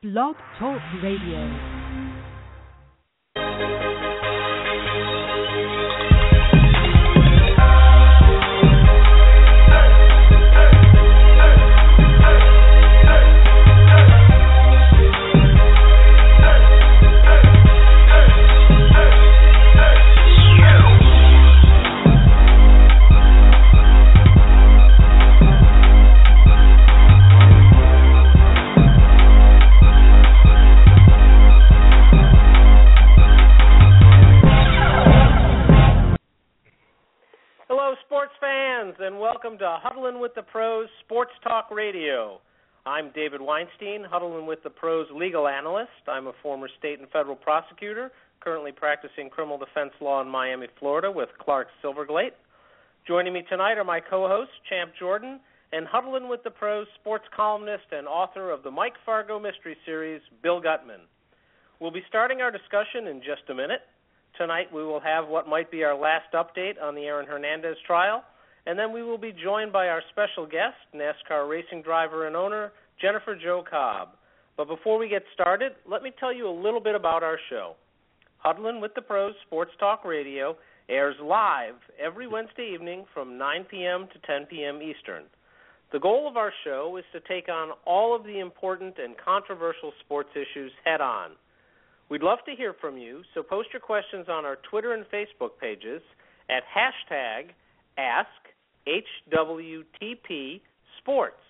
Blog Talk Radio. Welcome to Huddlin' with the Pros Sports Talk Radio. I'm David Weinstein, Huddlin' with the Pros legal analyst. I'm a former state and federal prosecutor, currently practicing criminal defense law in Miami, Florida with Clark Silverglate. Joining me tonight are my co-hosts, Champ Jordan, and Huddlin' with the Pros sports columnist and author of the Mike Fargo Mystery Series, Bill Gutman. We'll be starting our discussion in just a minute. Tonight we will have what might be our last update on the Aaron Hernandez trial. And then we will be joined by our special guest, NASCAR racing driver and owner, Jennifer Jo Cobb. But before we get started, let me tell you a little bit about our show. Huddlin' with the Pros Sports Talk Radio airs live every Wednesday evening from 9 p.m. to 10 p.m. Eastern. The goal of our show is to take on all of the important and controversial sports issues head-on. We'd love to hear from you, so post your questions on our Twitter and Facebook pages at hashtag AskHWTP Sports,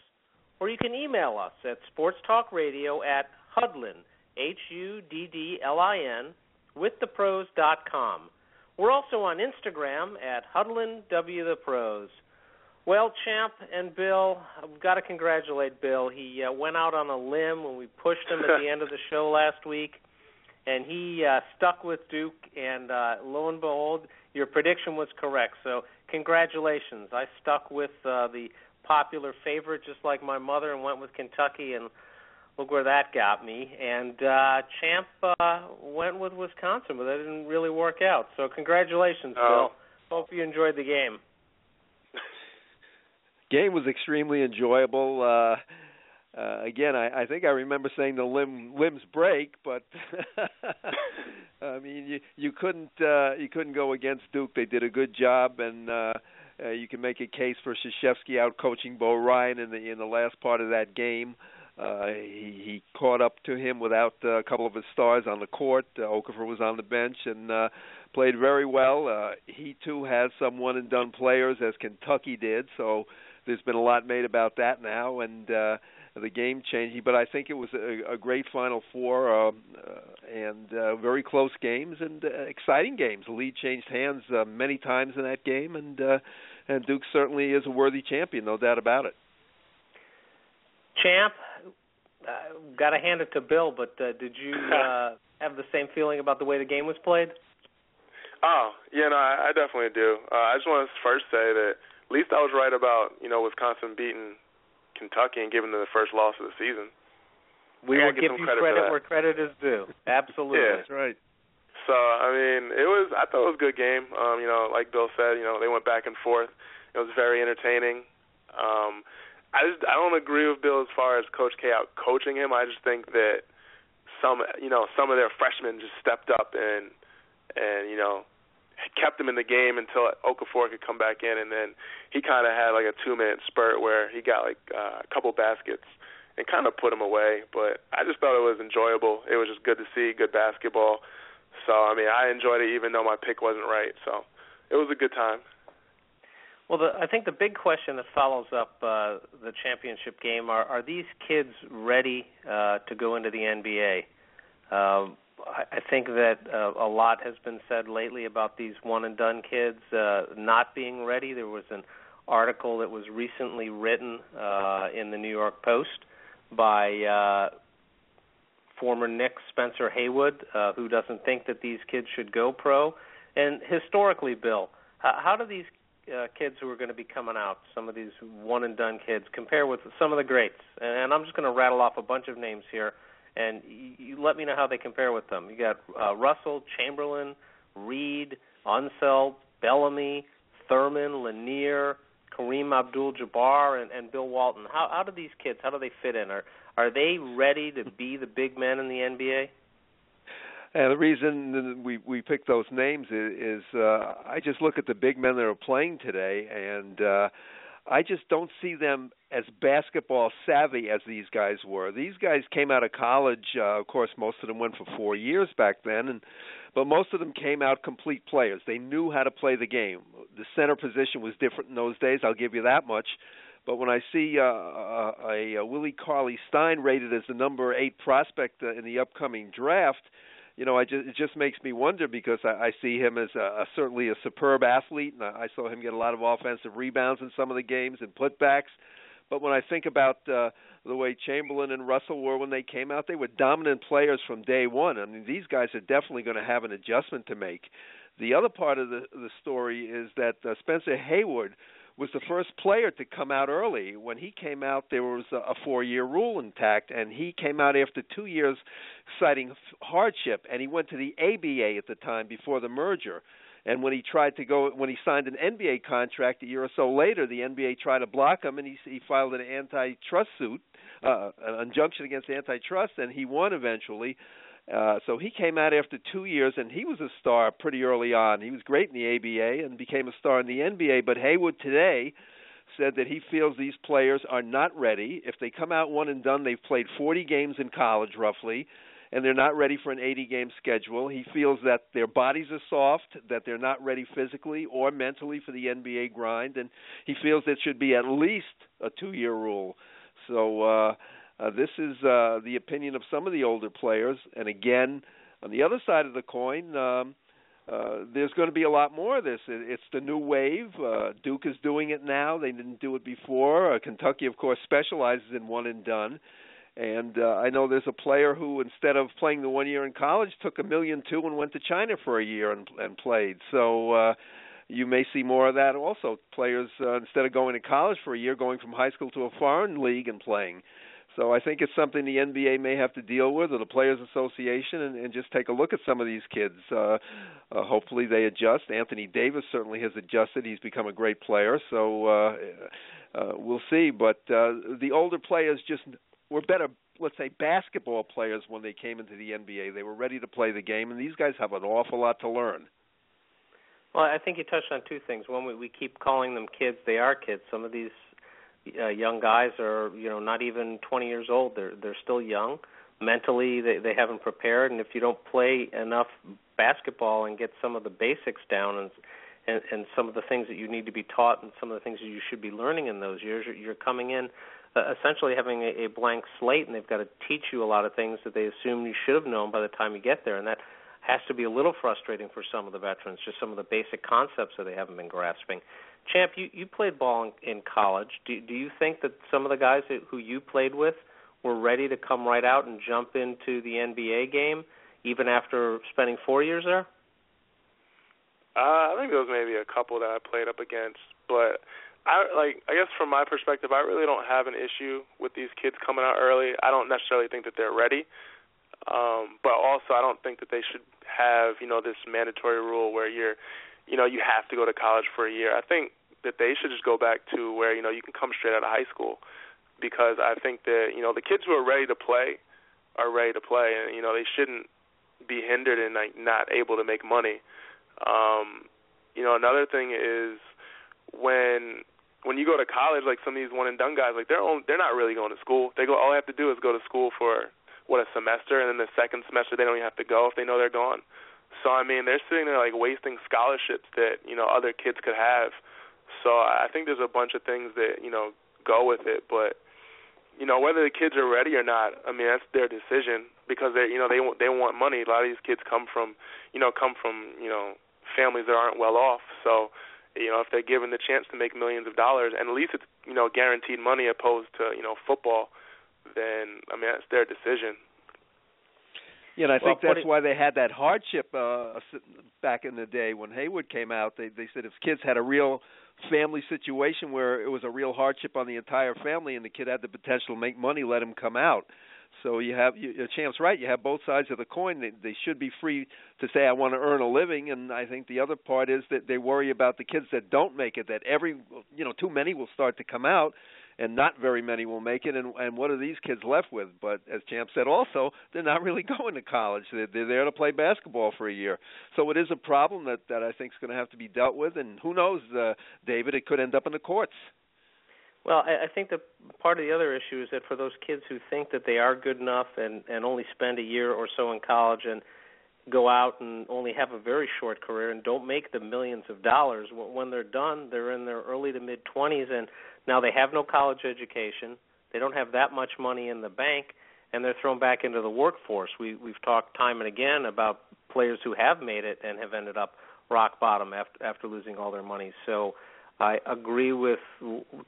or you can email us at sportstalkradio@Huddlin, HUDDLIN, withthepros.com. We're also on Instagram at HuddlinWThePros. Well, Champ and Bill, I've got to congratulate Bill. He went out on a limb when we pushed him at the end of the show last week, and he stuck with Duke, and lo and behold, your prediction was correct. So congratulations. I stuck with the popular favorite, just like my mother, and went with Kentucky, and look where that got me. And Champ went with Wisconsin, but that didn't really work out. So congratulations, Bill. Hope you enjoyed the game. Game was extremely enjoyable. Again, I think I remember saying the limbs break, but I mean, you couldn't go against Duke. They did a good job, and you can make a case for Krzyzewski out coaching Bo Ryan in the last part of that game. He caught up to him without a couple of his stars on the court. Okafor was on the bench and played very well. He too has some one and done players, as Kentucky did. So there's been a lot made about that now, and the game changing, but I think it was a great Final Four and very close games and exciting games. The lead changed hands many times in that game, and Duke certainly is a worthy champion, no doubt about it. Champ, got to hand it to Bill, but did you have the same feeling about the way the game was played? Oh, yeah, no, I definitely do. I just want to first say that at least I was right about, Wisconsin beating Kentucky and giving them the first loss of the season. We will give you credit where credit is due. Absolutely. Yeah. That's right. So, I mean, I thought it was a good game. Like Bill said, they went back and forth. It was very entertaining. I don't agree with Bill as far as Coach K out coaching him. I just think that some of their freshmen just stepped up and kept him in the game until Okafor could come back in, and then he kind of had like a 2-minute spurt where he got like a couple baskets and kind of put him away. But I just thought it was enjoyable. It was just good to see, good basketball. So, I mean, I enjoyed it even though my pick wasn't right. So it was a good time. Well, I think the big question that follows up the championship game are these kids ready to go into the NBA? I think that a lot has been said lately about these one-and-done kids not being ready. There was an article that was recently written in the New York Post by former Knicks Spencer Haywood, who doesn't think that these kids should go pro. And historically, Bill, how do these kids who are going to be coming out, some of these one-and-done kids, compare with some of the greats? And I'm just going to rattle off a bunch of names here, and you let me know how they compare with them. You got Russell, Chamberlain, Reed, Unseld, Bellamy, Thurman, Lanier, Kareem Abdul-Jabbar, and Bill Walton. How do these kids, how do they fit in? Are they ready to be the big men in the NBA? And the reason we pick those names is I just look at the big men that are playing today, and I just don't see them as basketball savvy as these guys were. These guys came out of college. Of course, most of them went for 4 years back then, but most of them came out complete players. They knew how to play the game. The center position was different in those days, I'll give you that much. But when I see a Willie Cauley-Stein rated as the number 8 prospect in the upcoming draft, it just makes me wonder, because I see him as certainly a superb athlete, and I saw him get a lot of offensive rebounds in some of the games and putbacks. But when I think about the way Chamberlain and Russell were when they came out, they were dominant players from day one. I mean, these guys are definitely going to have an adjustment to make. The other part of the story is that Spencer Haywood was the first player to come out early. When he came out, there was a 4-year rule intact, and he came out after 2 years citing hardship, and he went to the ABA at the time before the merger. And when he signed an NBA contract a year or so later, the NBA tried to block him, and he filed an antitrust suit, an injunction against antitrust, and he won eventually. So he came out after 2 years, and he was a star pretty early on. He was great in the ABA and became a star in the NBA. But Haywood today said that he feels these players are not ready. If they come out one and done, they've played 40 games in college roughly, and they're not ready for an 80-game schedule. He feels that their bodies are soft, that they're not ready physically or mentally for the NBA grind, and he feels there should be at least a 2-year rule. So this is the opinion of some of the older players. And again, on the other side of the coin, there's going to be a lot more of this. It's the new wave. Duke is doing it now. They didn't do it before. Kentucky, of course, specializes in one and done. And I know there's a player who, instead of playing the 1 year in college, took $1.2 million and went to China for a year and played. So you may see more of that also. Players, instead of going to college for a year, going from high school to a foreign league and playing. So I think it's something the NBA may have to deal with, or the Players Association, and just take a look at some of these kids. Hopefully they adjust. Anthony Davis certainly has adjusted. He's become a great player. So we'll see. But the older players just were better, let's say, basketball players when they came into the NBA. They were ready to play the game, and these guys have an awful lot to learn. Well, I think you touched on two things. One, we keep calling them kids. They are kids. Some of these young guys are, not even 20 years old. They're still young. Mentally, they haven't prepared, and if you don't play enough basketball and get some of the basics down and some of the things that you need to be taught and some of the things that you should be learning in those years, you're coming in essentially having a blank slate, and they've got to teach you a lot of things that they assume you should have known by the time you get there, and that has to be a little frustrating for some of the veterans, just some of the basic concepts that they haven't been grasping. Champ, you played ball in college. Do you think that some of the guys who you played with were ready to come right out and jump into the NBA game, even after spending 4 years there? I think there was maybe a couple that I played up against, but I guess from my perspective, I really don't have an issue with these kids coming out early. I don't necessarily think that they're ready, but also I don't think that they should have, this mandatory rule where you have to go to college for a year. I think that they should just go back to where, you can come straight out of high school, because I think that, the kids who are ready to play are ready to play, and, they shouldn't be hindered and not able to make money. Another thing is when you go to college, like some of these one and done guys, like they're not really going to school. All they have to do is go to school for a semester, and then the second semester they don't even have to go if they know they're gone. So I mean, they're sitting there like wasting scholarships that other kids could have. So I think there's a bunch of things that go with it, but whether the kids are ready or not, I mean that's their decision, because they want money. A lot of these kids come from families that aren't well off. So if they're given the chance to make millions of dollars, and at least it's guaranteed money opposed to football, then I mean that's their decision. Yeah, and I think that's why they had that hardship back in the day when Haywood came out. They said if kids had a real family situation where it was a real hardship on the entire family and the kid had the potential to make money, let him come out. So you have Champ's right. You have both sides of the coin. They should be free to say, I want to earn a living. And I think the other part is that they worry about the kids that don't make it, that too many will start to come out. and not very many will make it. And what are these kids left with? But as Champ said, also they're not really going to college. They're there to play basketball for a year. So it is a problem that I think is going to have to be dealt with. And who knows, David? It could end up in the courts. Well, I think that part of the other issue is that for those kids who think that they are good enough and only spend a year or so in college and go out and only have a very short career and don't make the millions of dollars, when they're done, they're in their early to mid-20s, and now they have no college education, they don't have that much money in the bank, and they're thrown back into the workforce. We've talked time and again about players who have made it and have ended up rock bottom after losing all their money. So I agree with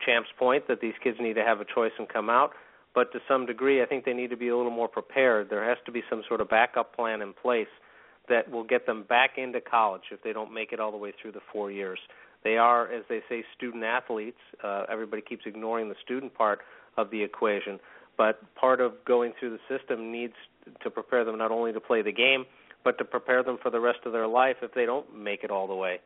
Champ's point that these kids need to have a choice and come out, but to some degree I think they need to be a little more prepared. There has to be some sort of backup plan in place that will get them back into college if they don't make it all the way through the 4 years. They are, as they say, student athletes. Everybody keeps ignoring the student part of the equation, but part of going through the system needs to prepare them not only to play the game, but to prepare them for the rest of their life if they don't make it all the way.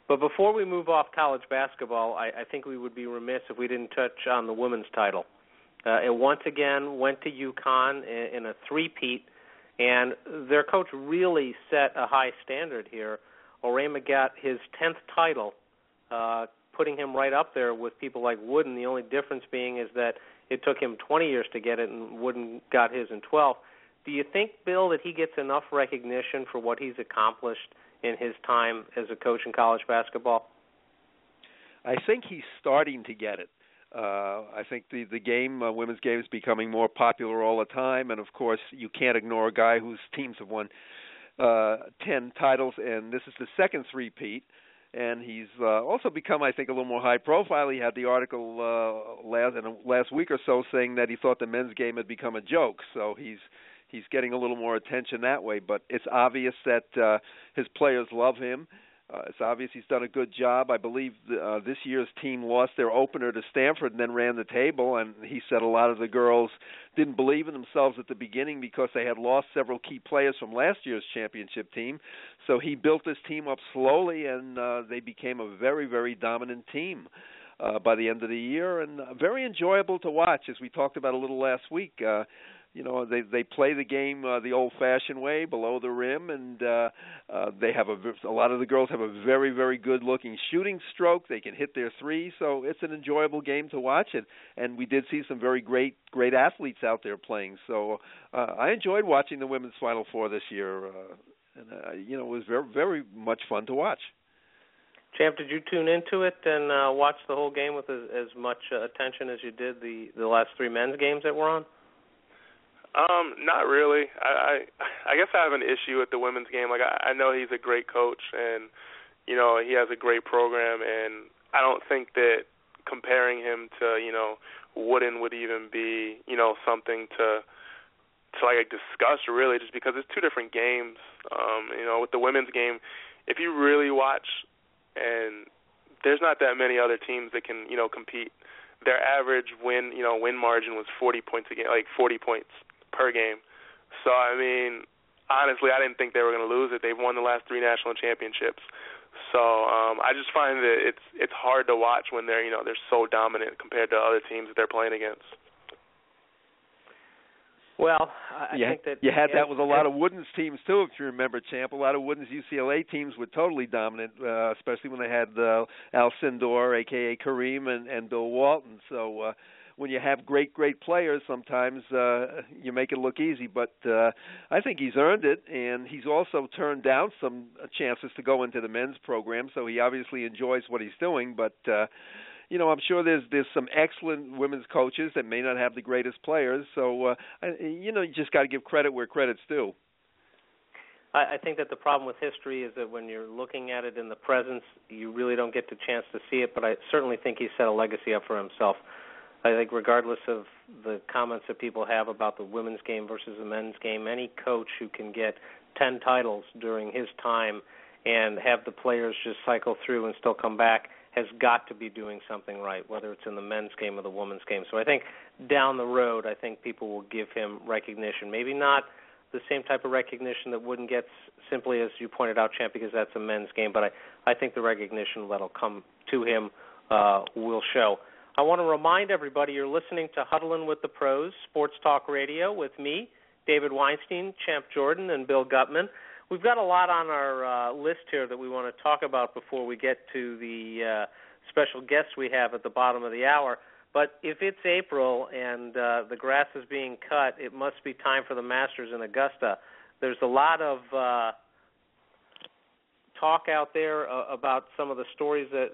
But before we move off college basketball, I think we would be remiss if we didn't touch on the women's title. It once again went to UConn in a three-peat, and their coach really set a high standard here. Orema got his 10th title, putting him right up there with people like Wooden. The only difference being is that it took him 20 years to get it, and Wooden got his in 12. Do you think, Bill, that he gets enough recognition for what he's accomplished in his time as a coach in college basketball? I think he's starting to get it. I think the game, women's game, is becoming more popular all the time, and of course you can't ignore a guy whose teams have won 10 titles, and this is the second three-peat, and he's also become, I think, a little more high profile. He had the article last week or so saying that he thought the men's game had become a joke, so he's getting a little more attention that way, but it's obvious that his players love him. It's obvious he's done a good job. I believe this year's team lost their opener to Stanford and then ran the table, and he said a lot of the girls didn't believe in themselves at the beginning because they had lost several key players from last year's championship team. So he built this team up slowly, and they became a very, very dominant team by the end of the year, and very enjoyable to watch, as we talked about a little last week. They play the game the old-fashioned way, below the rim, and they have a lot of the girls have a very, very good-looking shooting stroke. They can hit their three, so it's an enjoyable game to watch. And we did see some very great athletes out there playing. So I enjoyed watching the women's Final Four this year, it was very, very much fun to watch. Champ, did you tune into it and watch the whole game with as much attention as you did the last three men's games that were on? Not really. I guess I have an issue with the women's game. Like, I know he's a great coach, and he has a great program, and I don't think that comparing him to Wooden would even be something to like discuss, really, just because it's two different games. With the women's game, if you really watch, and there's not that many other teams that can compete. Their average win margin was 40 points a game, like 40 points per game. So, I mean, honestly, I didn't think they were going to lose it. They've won the last three national championships. So I just find that it's hard to watch when they're so dominant compared to other teams that they're playing against. Well, I think that you had that with a lot of Wooden's teams too, if you remember, Champ. A lot of Wooden's UCLA teams were totally dominant, especially when they had Al Sindor, a.k.a. Kareem, and Bill Walton. So when you have great players, sometimes you make it look easy. But I think he's earned it, and he's also turned down some chances to go into the men's program, so he obviously enjoys what he's doing. But I'm sure there's some excellent women's coaches that may not have the greatest players. So, you just got to give credit where credit's due. I think that the problem with history is that when you're looking at it in the present, you really don't get the chance to see it. But I certainly think he set a legacy up for himself. I think regardless of the comments that people have about the women's game versus the men's game, any coach who can get 10 titles during his time and have the players just cycle through and still come back has got to be doing something right, whether it's in the men's game or the women's game. So I think down the road, I think people will give him recognition. Maybe not the same type of recognition that Wooden gets simply, as you pointed out, Champ, because that's a men's game, but I think the recognition that'll come to him will show. I want to remind everybody you're listening to Huddlin' with the Pros, Sports Talk Radio, with me, David Weinstein, Champ Jordan, and Bill Gutman. We've got a lot on our list here that we want to talk about before we get to the special guests we have at the bottom of the hour. But if it's April and the grass is being cut, it must be time for the Masters in Augusta. There's a lot of talk out there about some of the stories that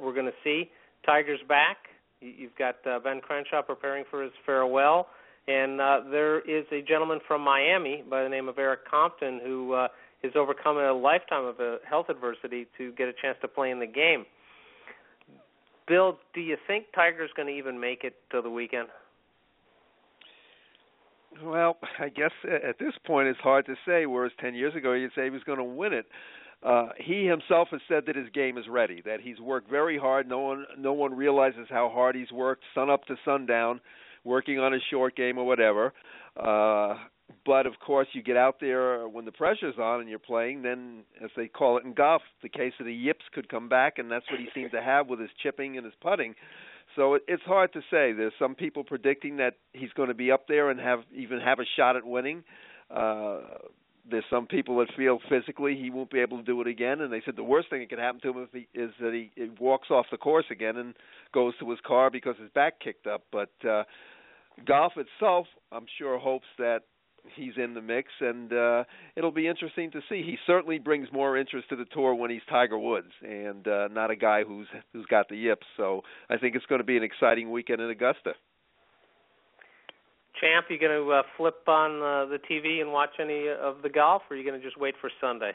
we're going to see. Tiger's back. You've got Ben Crenshaw preparing for his farewell. And there is a gentleman from Miami by the name of Eric Compton who has overcome a lifetime of health adversity to get a chance to play in the game. Bill, do you think Tiger's going to even make it to the weekend? Well, I guess at this point it's hard to say, whereas 10 years ago you'd say he was going to win it. He himself has said that his game is ready, that he's worked very hard. No one realizes how hard he's worked, sun up to sundown, working on his short game or whatever. But, of course, you get out there when the pressure's on and you're playing, then, as they call it in golf, the case of the yips could come back, and that's what he seemed to have with his chipping and his putting. So it's hard to say. There's some people predicting that he's going to be up there and even have a shot at winning. There's some people that feel physically he won't be able to do it again, and they said the worst thing that could happen to him is that he walks off the course again and goes to his car because his back kicked up. But golf itself, I'm sure, hopes that he's in the mix, and it'll be interesting to see. He certainly brings more interest to the tour when he's Tiger Woods and not a guy who's got the yips. So I think it's going to be an exciting weekend in Augusta. Champ, you going to flip on the TV and watch any of the golf, or are you going to just wait for Sunday?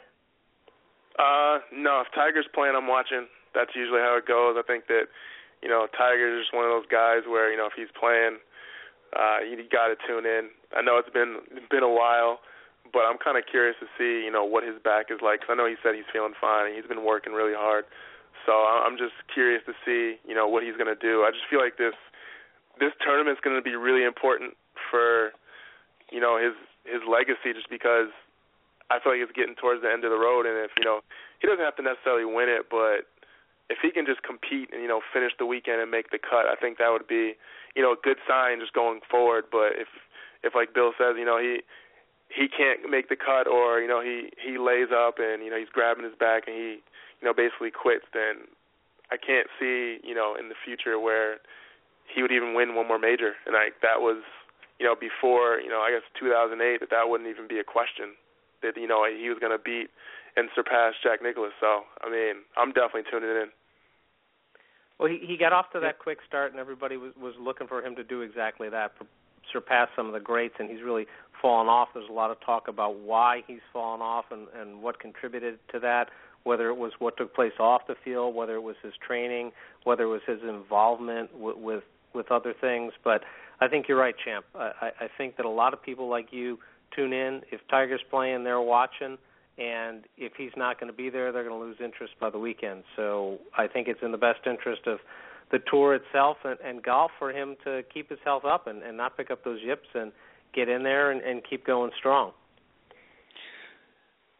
No, if Tiger's playing, I'm watching. That's usually how it goes. I think that, Tiger's just one of those guys where, if he's playing, you got to tune in. I know it's been a while, but I'm kind of curious to see, what his back is like, because I know he said he's feeling fine, and he's been working really hard. So I'm just curious to see, what he's going to do. I just feel like this tournament's going to be really important for, his legacy, just because I feel like it's getting towards the end of the road, and if, he doesn't have to necessarily win it, but if he can just compete and, finish the weekend and make the cut, I think that would be, a good sign just going forward. But if like Bill says, he can't make the cut, or, he lays up and, he's grabbing his back and he, basically quits, then I can't see, in the future where he would even win one more major. And that was, before, I guess 2008, that wouldn't even be a question, that, he was going to beat and surpass Jack Nicklaus. So, I'm definitely tuning in. Well, he got off to that quick start, and everybody was looking for him to do exactly that, surpass some of the greats, and he's really fallen off. There's a lot of talk about why he's fallen off and what contributed to that, whether it was what took place off the field, whether it was his training, whether it was his involvement with other things. But I think you're right, Champ. I think that a lot of people like you tune in. If Tiger's playing, they're watching. And if he's not going to be there, they're going to lose interest by the weekend. So I think it's in the best interest of the tour itself and golf for him to keep his health up and not pick up those yips and get in there and keep going strong.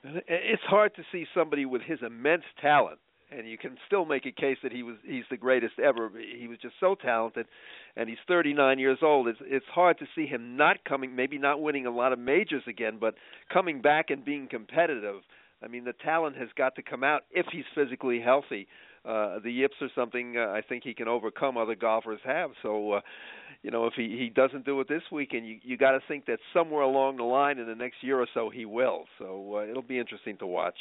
It's hard to see somebody with his immense talent, and you can still make a case that he's the greatest ever. He was just so talented, and he's 39 years old. It's hard to see him maybe not winning a lot of majors again, but coming back and being competitive. The talent has got to come out if he's physically healthy. The yips are something I think he can overcome, other golfers have. So, if he doesn't do it this weekend, you got to think that somewhere along the line in the next year or so he will. So it'll be interesting to watch.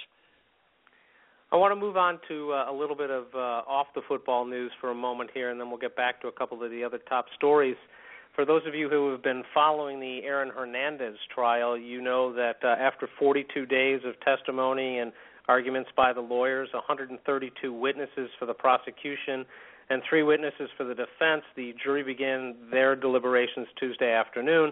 I want to move on to a little bit of off-the-football news for a moment here, and then we'll get back to a couple of the other top stories. For those of you who have been following the Aaron Hernandez trial, you know that after 42 days of testimony and arguments by the lawyers, 132 witnesses for the prosecution, and 3 witnesses for the defense, the jury began their deliberations Tuesday afternoon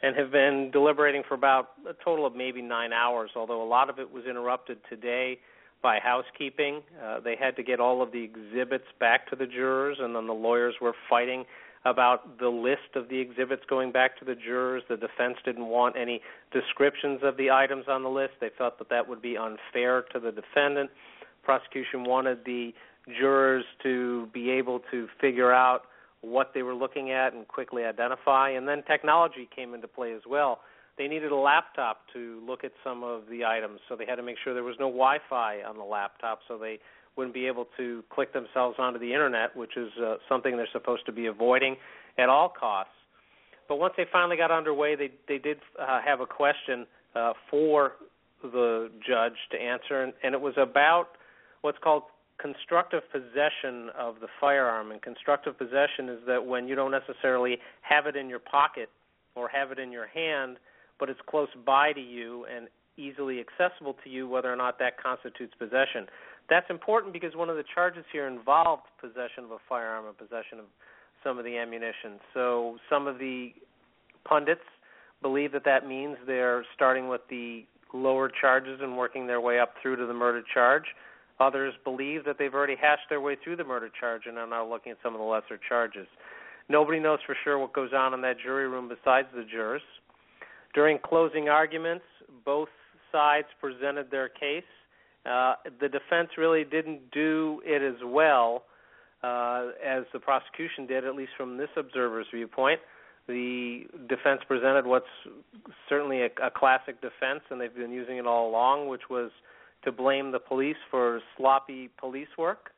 and have been deliberating for about a total of maybe 9 hours, although a lot of it was interrupted today by housekeeping. They had to get all of the exhibits back to the jurors, and then the lawyers were fighting about the list of the exhibits going back to the jurors. The defense didn't want any descriptions of the items on the list. They thought that would be unfair to the defendant. Prosecution wanted the jurors to be able to figure out what they were looking at and quickly identify. And then technology came into play as well. They needed a laptop to look at some of the items, so they had to make sure there was no Wi-Fi on the laptop so they wouldn't be able to click themselves onto the Internet, which is something they're supposed to be avoiding at all costs. But once they finally got underway, they did have a question for the judge to answer, and it was about what's called constructive possession of the firearm. And constructive possession is that when you don't necessarily have it in your pocket or have it in your hand, but it's close by to you and easily accessible to you, whether or not that constitutes possession. That's important because one of the charges here involved possession of a firearm and possession of some of the ammunition. So some of the pundits believe that means they're starting with the lower charges and working their way up through to the murder charge. Others believe that they've already hashed their way through the murder charge and are now looking at some of the lesser charges. Nobody knows for sure what goes on in that jury room besides the jurors. During closing arguments, both sides presented their case. The defense really didn't do it as well as the prosecution did, at least from this observer's viewpoint. The defense presented what's certainly a classic defense, and they've been using it all along, which was to blame the police for sloppy police work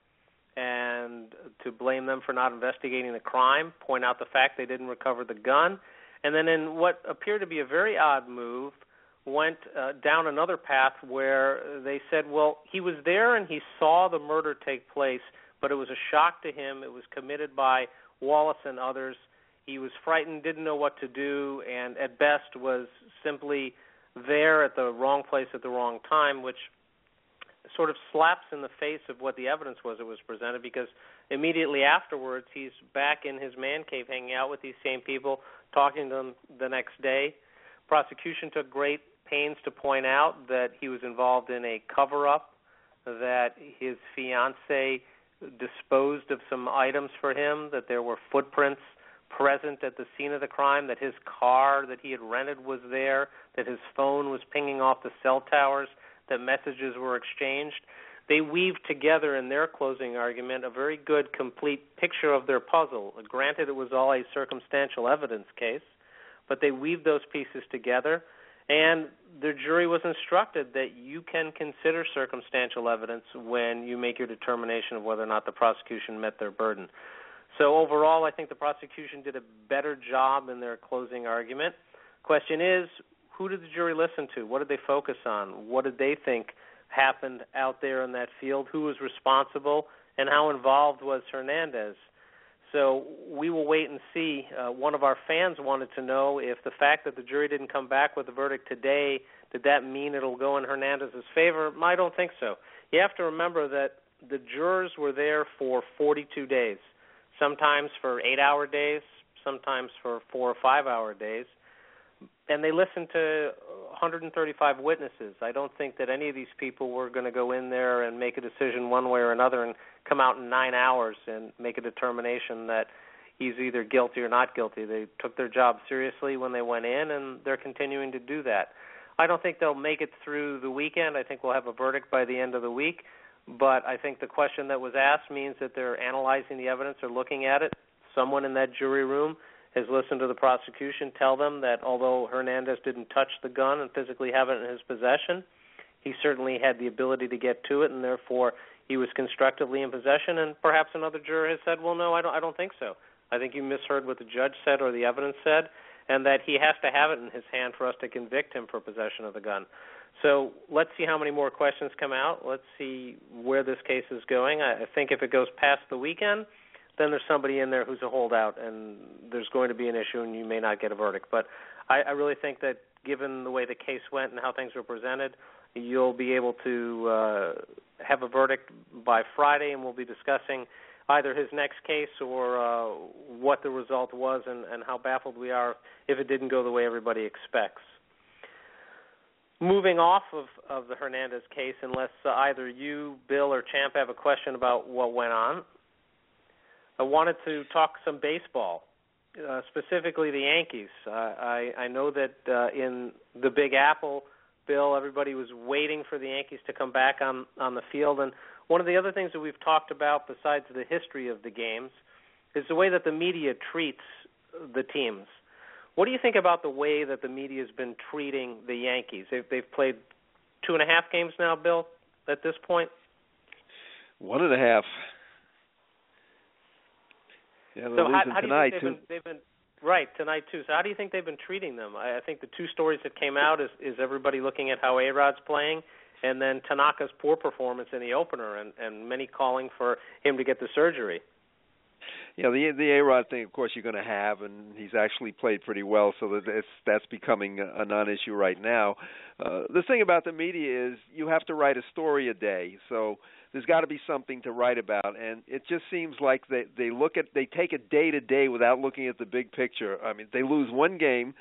and to blame them for not investigating the crime, point out the fact they didn't recover the gun, and then in what appeared to be a very odd move, went down another path where they said, well, he was there and he saw the murder take place, but it was a shock to him. It was committed by Wallace and others. He was frightened, didn't know what to do, and at best was simply there at the wrong place at the wrong time, which sort of slaps in the face of what the evidence was that was presented, because immediately afterwards he's back in his man cave hanging out with these same people, talking to them the next day. Prosecution took great pains to point out that he was involved in a cover-up, that his fiancée disposed of some items for him, that there were footprints present at the scene of the crime, that his car that he had rented was there, that his phone was pinging off the cell towers, that messages were exchanged. They weaved together in their closing argument a very good, complete picture of their puzzle. Granted, it was all a circumstantial evidence case, but they weaved those pieces together, and the jury was instructed that you can consider circumstantial evidence when you make your determination of whether or not the prosecution met their burden. So overall, I think the prosecution did a better job in their closing argument. Question is, who did the jury listen to? What did they focus on? What did they think happened out there in that field? Who was responsible? And how involved was Hernandez? So we will wait and see. One of our fans wanted to know if the fact that the jury didn't come back with a verdict today, did that mean it'll go in Hernandez's favor? I don't think so. You have to remember that the jurors were there for 42 days, sometimes for 8-hour days, sometimes for 4 or 5-hour days, and they listened to 135 witnesses. I don't think that any of these people were going to go in there and make a decision one way or another and come out in 9 hours and make a determination that he's either guilty or not guilty. They took their job seriously when they went in, and they're continuing to do that. I don't think they'll make it through the weekend. I think we'll have a verdict by the end of the week, but I think the question that was asked means that they're analyzing the evidence or looking at it. Someone in that jury room has listened to the prosecution tell them that although Hernandez didn't touch the gun and physically have it in his possession, he certainly had the ability to get to it, and therefore he was constructively in possession. And perhaps another juror has said, well, no, I don't think so. I think you misheard what the judge said or the evidence said, and that he has to have it in his hand for us to convict him for possession of the gun. So let's see how many more questions come out. Let's see where this case is going. I think if it goes past the weekend, then there's somebody in there who's a holdout, and there's going to be an issue, and you may not get a verdict. But I really think that given the way the case went and how things were presented, you'll be able to have a verdict by Friday, and we'll be discussing either his next case or what the result was and how baffled we are if it didn't go the way everybody expects. Moving off of the Hernandez case, unless either you, Bill, or Champ have a question about what went on, I wanted to talk some baseball, specifically the Yankees. I know that in the Big Apple, Bill, everybody was waiting for the Yankees to come back on the field. And one of the other things that we've talked about besides the history of the games is the way that the media treats the teams. What do you think about the way that the media has been treating the Yankees? They've played 2.5 games now, Bill, at this point? 1.5. Yeah, they're losing tonight, too. Right, tonight, too. So how do you think they've been treating them? I think the two stories that came out is everybody looking at how A-Rod's playing, and then Tanaka's poor performance in the opener, and many calling for him to get the surgery. Yeah, the A-Rod thing, of course, you're going to have, and he's actually played pretty well, so that's becoming a non-issue right now. The thing about the media is you have to write a story a day, so there's got to be something to write about, and it just seems like they take it day to day without looking at the big picture. I mean, they lose one game.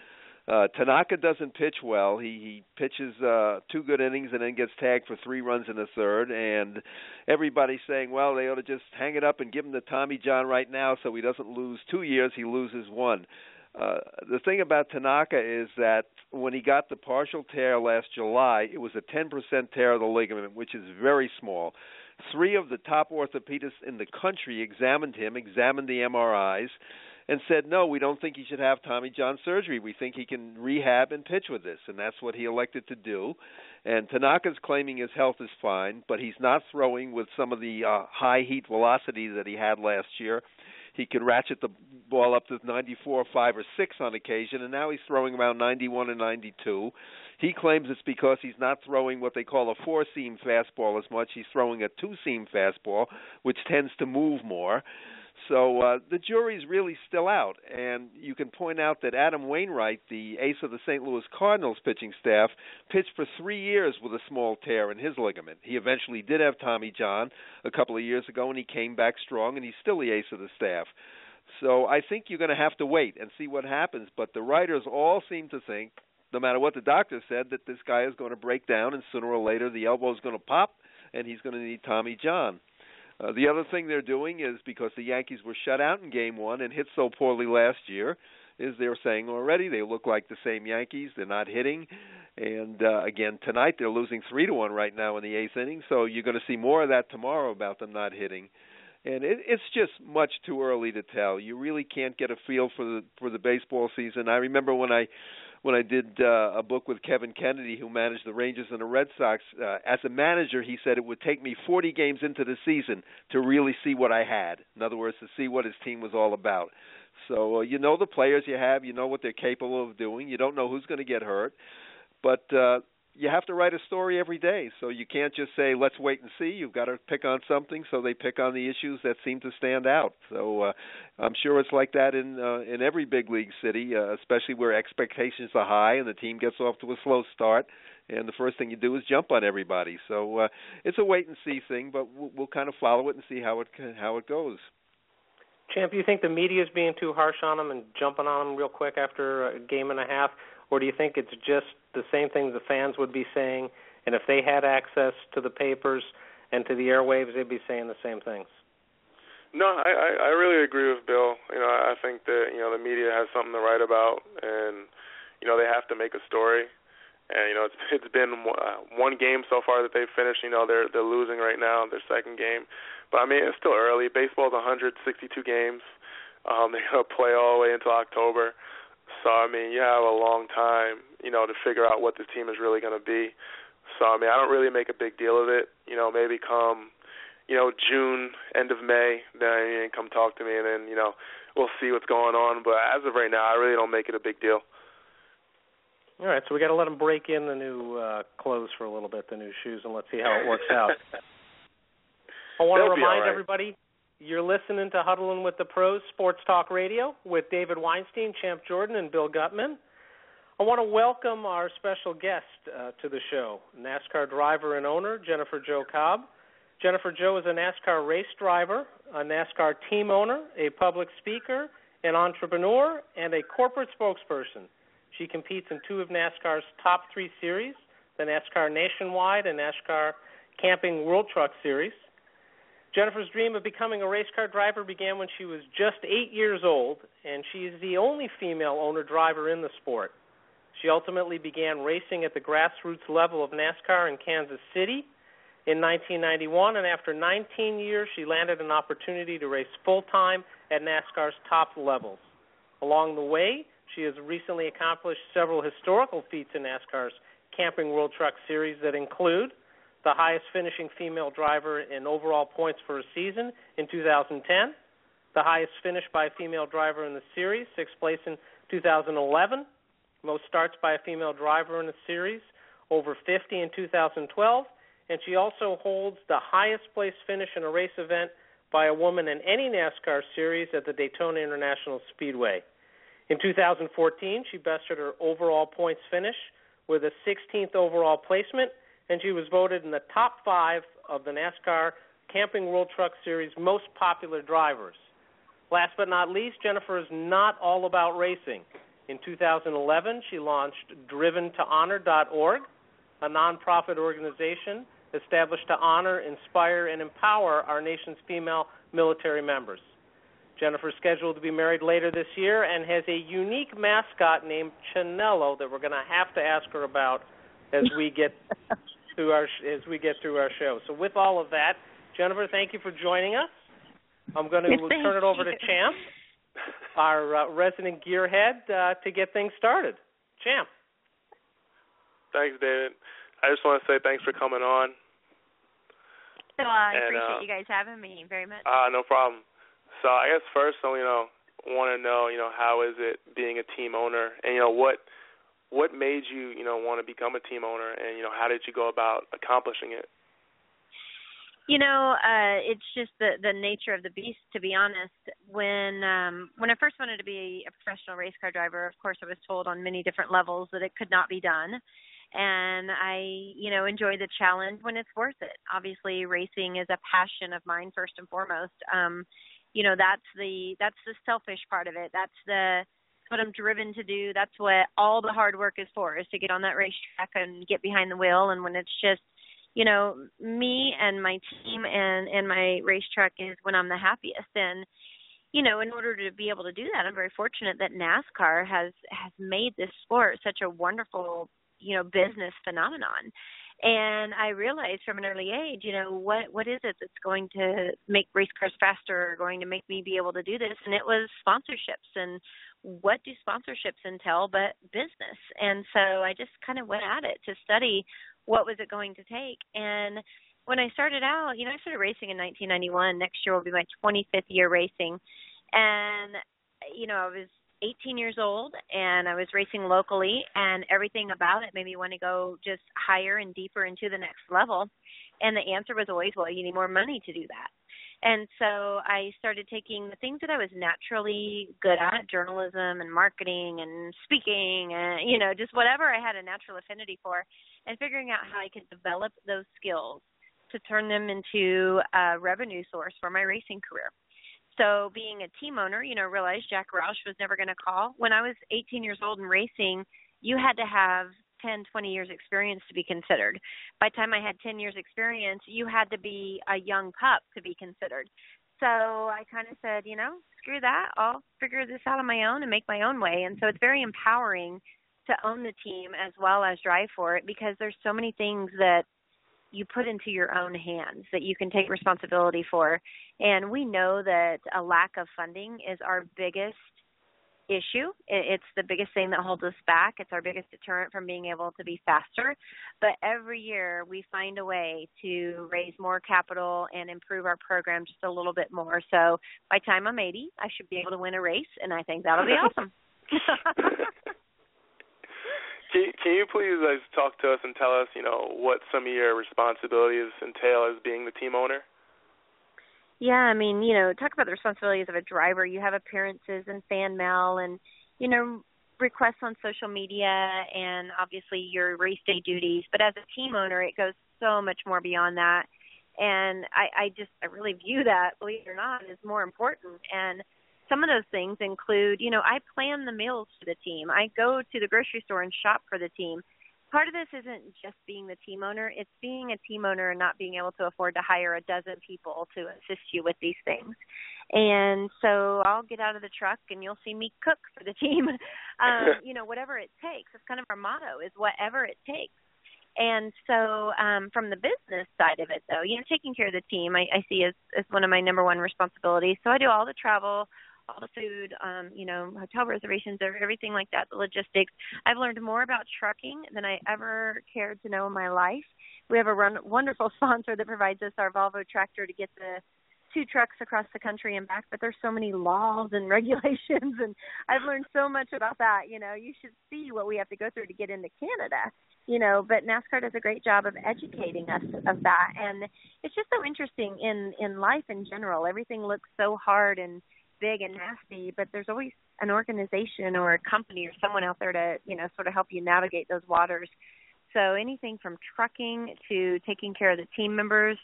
Tanaka doesn't pitch well. He pitches 2 good innings and then gets tagged for 3 runs in the third, and everybody's saying, well, they ought to just hang it up and give him the Tommy John right now so he doesn't lose 2 years, he loses 1. The thing about Tanaka is that when he got the partial tear last July, it was a 10% tear of the ligament, which is very small. 3 of the top orthopedists in the country examined the MRIs, and said, no, we don't think he should have Tommy John surgery. We think he can rehab and pitch with this, and that's what he elected to do. And Tanaka's claiming his health is fine, but he's not throwing with some of the high heat velocity that he had last year. He could ratchet the ball up to 94, 5, or 6 on occasion, and now he's throwing around 91 and 92. He claims it's because he's not throwing what they call a 4-seam fastball as much. He's throwing a 2-seam fastball, which tends to move more. So the jury's really still out, and you can point out that Adam Wainwright, the ace of the St. Louis Cardinals pitching staff, pitched for 3 years with a small tear in his ligament. He eventually did have Tommy John a couple of years ago, and he came back strong, and he's still the ace of the staff. So I think you're going to have to wait and see what happens, but the writers all seem to think, no matter what the doctor said, that this guy is going to break down, and sooner or later the elbow is going to pop, and he's going to need Tommy John. The other thing they're doing is, because the Yankees were shut out in Game 1 and hit so poorly last year, is they're saying already they look like the same Yankees. They're not hitting. And, again, tonight they're losing 3-1 right now in the 8th inning, so you're going to see more of that tomorrow about them not hitting. And it's just much too early to tell. You really can't get a feel for the baseball season. I remember when I did a book with Kevin Kennedy, who managed the Rangers and the Red Sox, as a manager, he said it would take me 40 games into the season to really see what I had. In other words, to see what his team was all about. So you know the players you have, you know what they're capable of doing. You don't know who's going to get hurt. But you have to write a story every day, so you can't just say, let's wait and see. You've got to pick on something, so they pick on the issues that seem to stand out. So I'm sure it's like that in every big league city, especially where expectations are high and the team gets off to a slow start, and the first thing you do is jump on everybody. So it's a wait-and-see thing, but we'll kind of follow it and see how it goes. Champ, you think the media is being too harsh on them and jumping on them real quick after a game and a half, or do you think it's just the same things the fans would be saying, and if they had access to the papers and to the airwaves, they'd be saying the same things? No, I really agree with Bill. I think that the media has something to write about, and they have to make a story. And it's been one game so far that they've finished. They're losing right now, their second game. But I mean, it's still early. Baseball's 162 games. They're gonna play all the way until October. So I mean, you have a long time, to figure out what this team is really going to be. So I mean, I don't really make a big deal of it. Maybe come, June, end of May, then come talk to me, and then we'll see what's going on. But as of right now, I really don't make it a big deal. All right, so we got to let them break in the new clothes for a little bit, the new shoes, and let's see how it works out. I want to remind everybody, you're listening to Huddling with the Pros Sports Talk Radio with David Weinstein, Champ Jordan, and Bill Gutman. I want to welcome our special guest to the show, NASCAR driver and owner, Jennifer Jo Cobb. Jennifer Jo is a NASCAR race driver, a NASCAR team owner, a public speaker, an entrepreneur, and a corporate spokesperson. She competes in 2 of NASCAR's top 3 series, the NASCAR Nationwide and NASCAR Camping World Truck Series. Jennifer's dream of becoming a race car driver began when she was just 8 years old, and she is the only female owner driver in the sport. She ultimately began racing at the grassroots level of NASCAR in Kansas City, in 1991, and after 19 years, she landed an opportunity to race full-time at NASCAR's top levels. Along the way, she has recently accomplished several historical feats in NASCAR's Camping World Truck Series that include the highest finishing female driver in overall points for a season in 2010, the highest finish by a female driver in the series, 6th place in 2011, most starts by a female driver in the series, over 50 in 2012, and she also holds the highest place finish in a race event by a woman in any NASCAR series at the Daytona International Speedway. In 2014, she bested her overall points finish with a 16th overall placement, and she was voted in the top 5 of the NASCAR Camping World Truck Series most popular drivers. Last but not least, Jennifer is not all about racing. In 2011, she launched DrivenToHonor.org, a nonprofit organization established to honor, inspire, and empower our nation's female military members. Jennifer's scheduled to be married later this year and has a unique mascot named Chinello that we're going to have to ask her about as we get through our show. So with all of that, Jennifer, thank you for joining us. I'm going to turn it over to Champ, our resident gearhead, to get things started. Champ. Thanks, David. I just want to say thanks for coming on. So I appreciate you guys having me very much. No problem. So I guess first, I want to know, how is it being a team owner, and what made you, want to become a team owner, and how did you go about accomplishing it? It's just the nature of the beast, to be honest. When I first wanted to be a professional race car driver, of course, I was told on many different levels that it could not be done. And I, enjoy the challenge when it's worth it. Obviously, racing is a passion of mine first and foremost. That's the selfish part of it. That's what I'm driven to do. That's what all the hard work is for, is to get on that racetrack and get behind the wheel. And when it's just, me and my team and my racetrack is when I'm the happiest. And, in order to be able to do that, I'm very fortunate that NASCAR has made this sport such a wonderful, business phenomenon. And I realized from an early age, what is it that's going to make race cars faster, or going to make me be able to do this? And it was sponsorships. And what do sponsorships entail but business? And so I just kind of went at it to study what was it going to take. And when I started out, I started racing in 1991. Next year will be my 25th year racing. And, I was 18 years old, and I was racing locally, and everything about it made me want to go just higher and deeper into the next level. And the answer was always, well, you need more money to do that. And so I started taking the things that I was naturally good at, journalism and marketing and speaking, and, just whatever I had a natural affinity for, and figuring out how I could develop those skills to turn them into a revenue source for my racing career. So being a team owner, realized Jack Roush was never going to call. When I was 18 years old and racing, you had to have 10, 20 years experience to be considered. By the time I had 10 years experience, you had to be a young pup to be considered. So I kind of said, screw that. I'll figure this out on my own and make my own way. And so it's very empowering to own the team as well as drive for it, because there's so many things that you put into your own hands that you can take responsibility for. And we know that a lack of funding is our biggest issue. It's the biggest thing that holds us back. It's our biggest deterrent from being able to be faster. But every year we find a way to raise more capital and improve our program just a little bit more. So by the time I'm 80, I should be able to win a race, and I think that'll be awesome. Can you please talk to us and tell us, what some of your responsibilities entail as being the team owner? Yeah, talk about the responsibilities of a driver. You have appearances and fan mail and, requests on social media and obviously your race day duties. But as a team owner, it goes so much more beyond that. And I really view that, believe it or not, as more important. And some of those things include, I plan the meals for the team. I go to the grocery store and shop for the team. Part of this isn't just being the team owner. It's being a team owner and not being able to afford to hire a dozen people to assist you with these things. And so I'll get out of the truck and you'll see me cook for the team, whatever it takes. It's kind of our motto, is whatever it takes. And so from the business side of it, though, taking care of the team I see as one of my number one responsibilities. So I do all the travel, all the food, hotel reservations, everything like that, the logistics. I've learned more about trucking than I ever cared to know in my life. We have a wonderful sponsor that provides us our Volvo tractor to get the 2 trucks across the country and back, but there's so many laws and regulations, and I've learned so much about that. You should see what we have to go through to get into Canada, but NASCAR does a great job of educating us of that, and it's just so interesting in life in general. Everything looks so hard and big and nasty, but there's always an organization or a company or someone out there to, sort of help you navigate those waters. So anything from trucking to taking care of the team members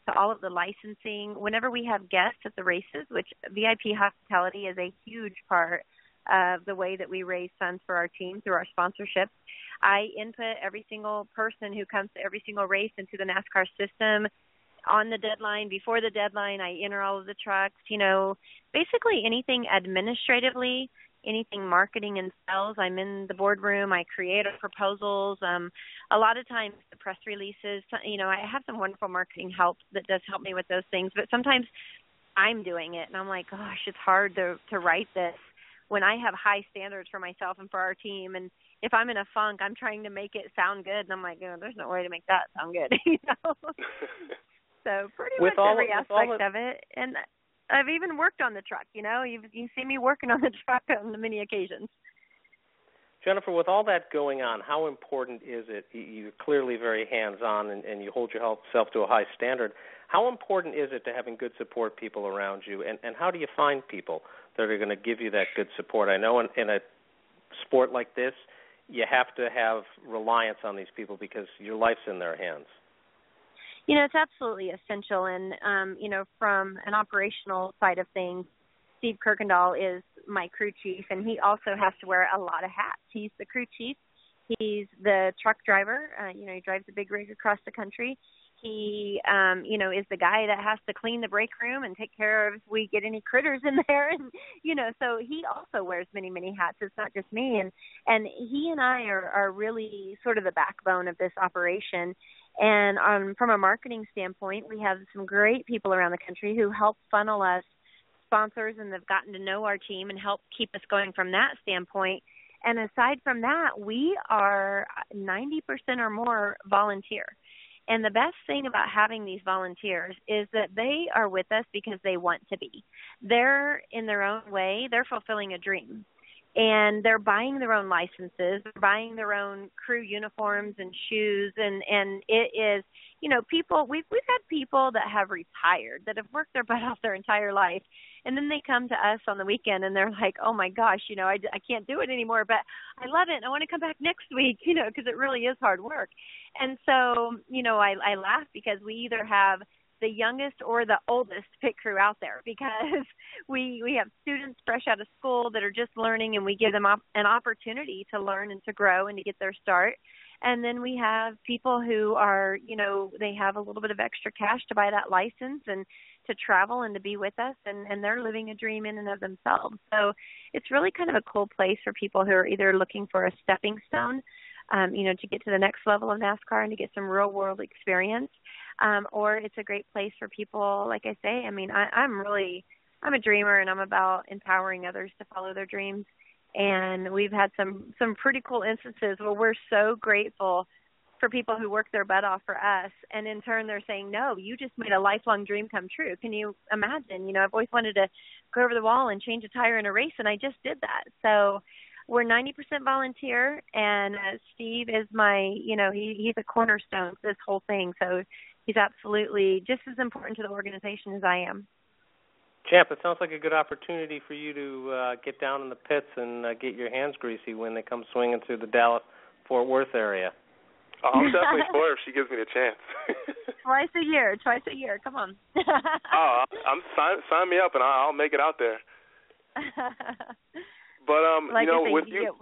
to all of the licensing. Whenever we have guests at the races, which VIP hospitality is a huge part of the way that we raise funds for our team through our sponsorships, I input every single person who comes to every single race into the NASCAR system. On the deadline, before the deadline, I enter all of the trucks, basically anything administratively, anything marketing and sales. I'm in the boardroom. I create proposals. A lot of times the press releases, I have some wonderful marketing help that does help me with those things, but sometimes I'm doing it and I'm like, gosh, it's hard to write this when I have high standards for myself and for our team. And if I'm in a funk, I'm trying to make it sound good. And I'm like, there's no way to make that sound good, So pretty much every aspect of it. And I've even worked on the truck, You've seen me working on the truck on many occasions. Jennifer, with all that going on, how important is it? You're clearly very hands-on and you hold yourself to a high standard. How important is it to having good support people around you? And how do you find people that are going to give you that good support? I know in a sport like this, you have to have reliance on these people because your life's in their hands. It's absolutely essential. And, from an operational side of things, Steve Kirkendall is my crew chief, and he also has to wear a lot of hats. He's the crew chief. He's the truck driver. He drives a big rig across the country. He, is the guy that has to clean the break room and take care of if we get any critters in there. And, so he also wears many, many hats. It's not just me. And he and I are really sort of the backbone of this operation. And from a marketing standpoint, we have some great people around the country who help funnel us sponsors, and they've gotten to know our team and help keep us going from that standpoint. And aside from that, we are 90% or more volunteer. And the best thing about having these volunteers is that they are with us because they want to be. They're, in their own way, they're fulfilling a dream. And they're buying their own licenses, they're buying their own crew uniforms and shoes, and it is, people, we've had people that have retired, that have worked their butt off their entire life, and then they come to us on the weekend and they're like, oh my gosh, I can't do it anymore, but I love it, and I want to come back next week, because it really is hard work. And so, I laugh because we either have the youngest or the oldest pit crew out there, because we have students fresh out of school that are just learning, and we give them an opportunity to learn and to grow and to get their start. And then we have people who are, they have a little bit of extra cash to buy that license and to travel and to be with us, and they're living a dream in and of themselves. So it's really kind of a cool place for people who are either looking for a stepping stone, to get to the next level of NASCAR and to get some real world experience. Or it's a great place for people, like I say, I'm a dreamer, and I'm about empowering others to follow their dreams. And we've had some pretty cool instances where we're so grateful for people who work their butt off for us. And in turn, they're saying, no, you just made a lifelong dream come true. Can you imagine? I've always wanted to go over the wall and change a tire in a race, and I just did that. So we're 90% volunteer, and Steve is my, he's a cornerstone to this whole thing. So he's absolutely just as important to the organization as I am. Champ, it sounds like a good opportunity for you to get down in the pits and get your hands greasy when they come swinging through the Dallas-Fort Worth area. Oh, I'm definitely for her if she gives me the chance. Twice a year. Come on. Sign me up, and I'll make it out there. But with you,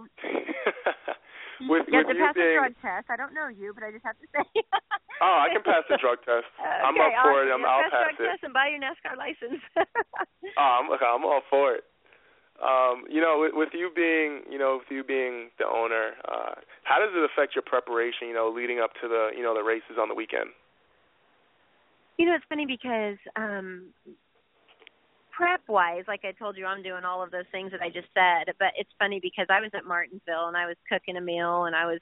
with you have to you pass being, a drug test. I don't know you, but I just have to say. Oh, I can pass the drug test. I'm up for it. I'll pass drug it. Test and buy your NASCAR license. I'm all for it. With you being the owner, how does it affect your preparation, leading up to the races on the weekend? It's funny because prep-wise, like I told you, I'm doing all of those things that I just said, but it's funny because I was at Martinsville and I was cooking a meal and I was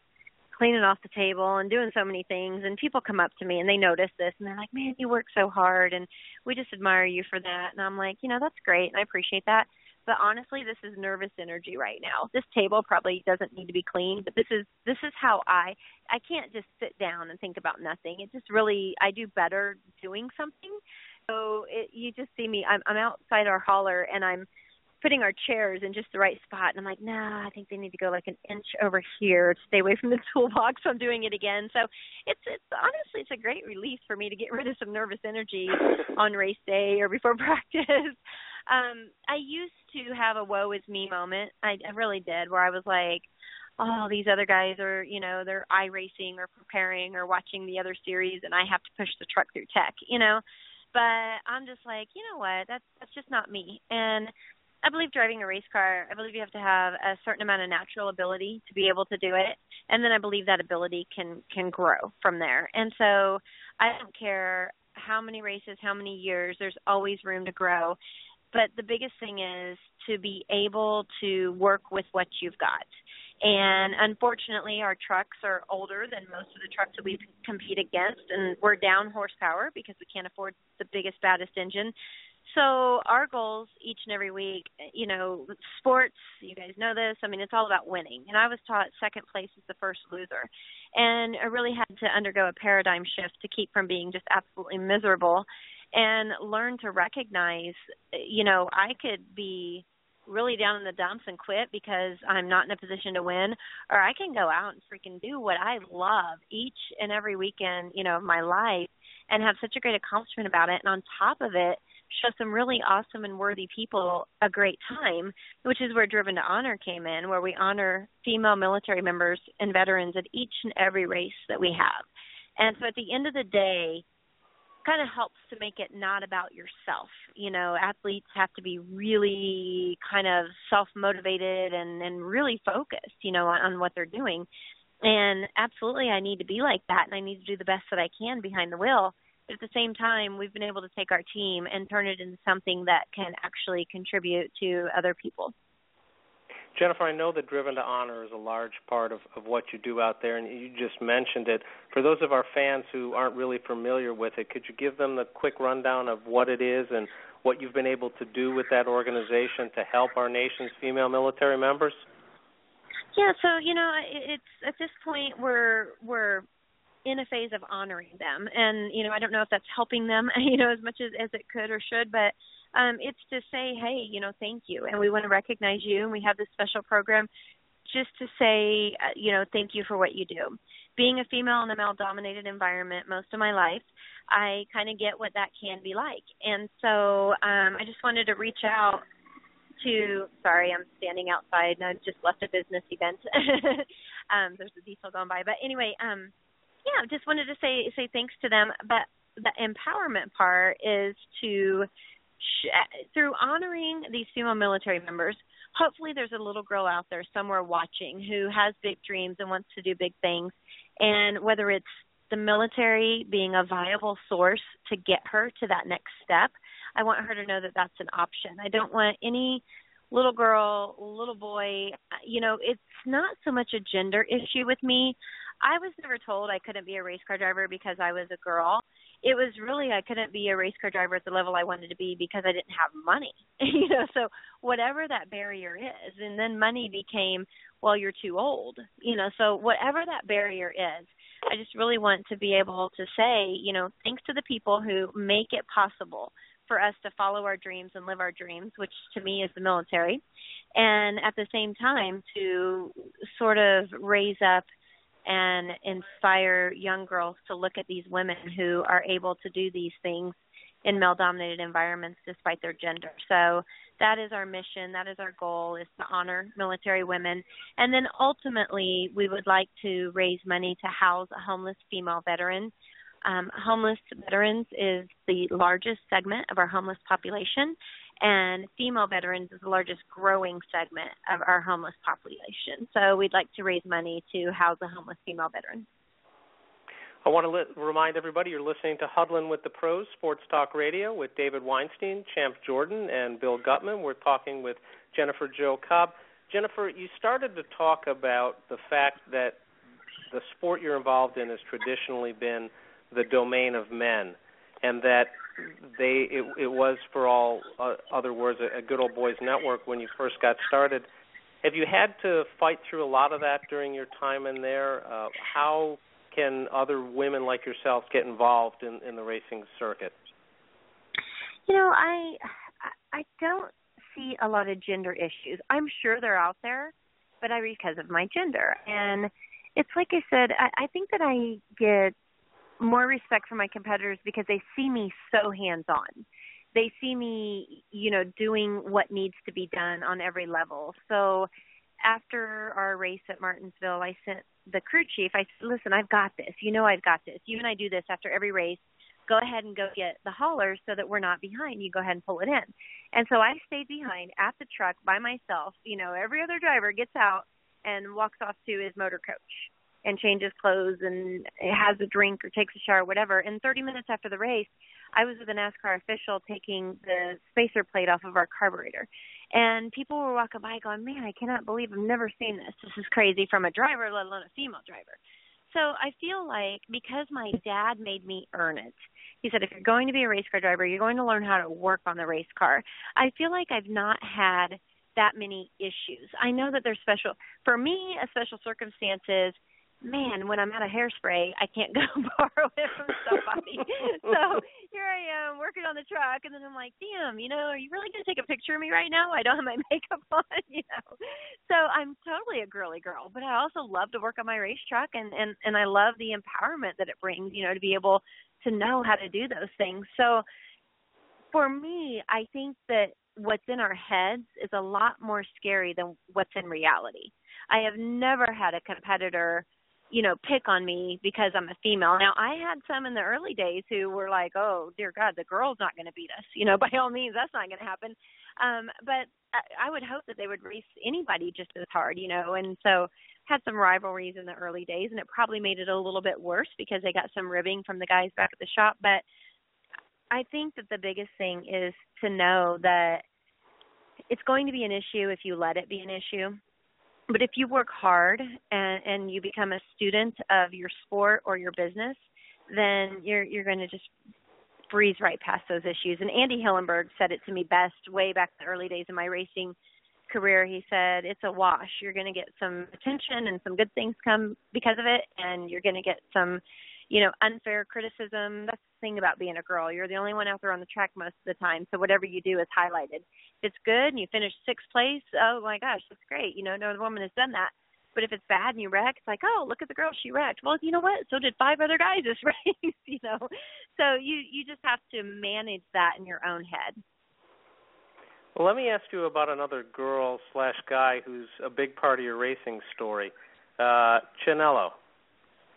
cleaning off the table and doing so many things, and people come up to me and they notice this and they're like, man, you work so hard and we just admire you for that. And I'm like, that's great and I appreciate that. But honestly, this is nervous energy right now. This table probably doesn't need to be cleaned, but this is how I can't just sit down and think about nothing. It just really, I do better doing something. So you just see me, I'm outside our hauler and I'm putting our chairs in just the right spot. And I'm like, I think they need to go like an inch over here to stay away from the toolbox. I'm doing it again. So it's honestly, it's a great relief for me to get rid of some nervous energy on race day or before practice. I used to have a woe is me moment. I really did, where I was like, oh, these other guys are, they're iRacing or preparing or watching the other series and I have to push the truck through tech, But I'm just like, you know what, that's just not me. And I believe driving a race car, I believe you have to have a certain amount of natural ability to be able to do it. And then I believe that ability can grow from there. And so I don't care how many races, how many years, there's always room to grow. But the biggest thing is to be able to work with what you've got. And unfortunately, our trucks are older than most of the trucks that we compete against, and we're down horsepower because we can't afford the biggest, baddest engine. So our goals each and every week, sports, you guys know this, it's all about winning. And I was taught second place is the first loser. And I really had to undergo a paradigm shift to keep from being just absolutely miserable and learn to recognize, I could be really down in the dumps and quit because I'm not in a position to win, or I can go out and freaking do what I love each and every weekend, of my life and have such a great accomplishment about it. And on top of it, show some really awesome and worthy people a great time, which is where Driven to Honor came in, where we honor female military members and veterans at each and every race that we have. And so at the end of the day, kind of helps to make it not about yourself. Athletes have to be really kind of self-motivated and really focused, on what they're doing. And absolutely, I need to be like that, and I need to do the best that I can behind the wheel. But at the same time, we've been able to take our team and turn it into something that can actually contribute to other people. Jennifer, I know that Driven to Honor is a large part of what you do out there, and you just mentioned it. For those of our fans who aren't really familiar with it, could you give them the quick rundown of what it is and what you've been able to do with that organization to help our nation's female military members? Yeah, so, it's at this point we're in a phase of honoring them. And, I don't know if that's helping them, as much as it could or should, but it's to say, hey, thank you. And we want to recognize you. And we have this special program just to say, thank you for what you do. Being a female in a male-dominated environment most of my life, I kind of get what that can be like. And so I just wanted to reach out to, sorry, I'm standing outside and I've just left a business event. There's a diesel going by. But anyway, just wanted to say thanks to them. But the empowerment part is to, through honoring these female military members, hopefully there's a little girl out there somewhere watching who has big dreams and wants to do big things. And whether it's the military being a viable source to get her to that next step, I want her to know that that's an option. I don't want any little girl, little boy, it's not so much a gender issue with me. I was never told I couldn't be a race car driver because I was a girl. It was really I couldn't be a race car driver at the level I wanted to be because I didn't have money. So whatever that barrier is, and then money became, well, you're too old. So whatever that barrier is, I just really want to be able to say, thanks to the people who make it possible for us to follow our dreams and live our dreams, which to me is the military, and at the same time to sort of raise up and inspire young girls to look at these women who are able to do these things in male-dominated environments despite their gender. So that is our mission. That is our goal, is to honor military women. And then ultimately, we would like to raise money to house a homeless female veteran. Homeless veterans is the largest segment of our homeless population, And female veterans is the largest growing segment of our homeless population. So we'd like to raise money to house the homeless female veterans. I want to remind everybody you're listening to Huddlin' with the Pros, Sports Talk Radio with David Weinstein, Champ Jordan, and Bill Gutman. We're talking with Jennifer Jo Cobb. Jennifer, you started to talk about the fact that the sport you're involved in has traditionally been the domain of men, and that it was, for all other words, a good old boys network when you first got started. Have you had to fight through a lot of that during your time in there? How can other women like yourself get involved in the racing circuit? You know, I don't see a lot of gender issues. I'm sure they're out there, but because of my gender. And it's like I said, I think that I get more respect for my competitors because they see me so hands-on. They see me, doing what needs to be done on every level. So after our race at Martinsville, I sent the crew chief, I said, listen, I've got this. I've got this. You and I do this after every race. Go ahead and go get the hauler so that we're not behind. You go ahead and pull it in. And so I stayed behind at the truck by myself. Every other driver gets out and walks off to his motor coach and changes clothes and has a drink or takes a shower, whatever. And 30 minutes after the race, I was with a NASCAR official taking the spacer plate off of our carburetor. And people were walking by going, man, I cannot believe I've never seen this. This is crazy from a driver, let alone a female driver. So I feel like because my dad made me earn it, he said, if you're going to be a race car driver, you're going to learn how to work on the race car. I feel like I've not had that many issues. I know that there's for me, a special circumstances, man, when I'm out of hairspray, I can't go borrow it from somebody. So here I am working on the truck, and then I'm like, damn, are you really going to take a picture of me right now? I don't have my makeup on, So I'm totally a girly girl, but I also love to work on my race truck, and I love the empowerment that it brings, to be able to know how to do those things. So for me, I think that what's in our heads is a lot more scary than what's in reality. I have never had a competitor pick on me because I'm a female. Now, I had some in the early days who were like, oh, dear God, the girl's not going to beat us. By all means, that's not going to happen. But I would hope that they would race anybody just as hard, and so had some rivalries in the early days, and it probably made it a little bit worse because they got some ribbing from the guys back at the shop. But I think that the biggest thing is to know that it's going to be an issue if you let it be an issue. But if you work hard and you become a student of your sport or your business, then you're going to just breeze right past those issues. And Andy Hillenberg said it to me best way back in the early days of my racing career. He said, it's a wash. You're going to get some attention and some good things come because of it, and you're going to get some, unfair criticism. That's the thing about being a girl. You're the only one out there on the track most of the time, so whatever you do is highlighted. If it's good and you finish 6th place, oh, my gosh, that's great. No other woman has done that. But if it's bad and you wreck, it's like, oh, look at the girl, she wrecked. Well, you know what? So did 5 other guys this race, So you just have to manage that in your own head. Well, let me ask you about another girl/guy who's a big part of your racing story, Chinello.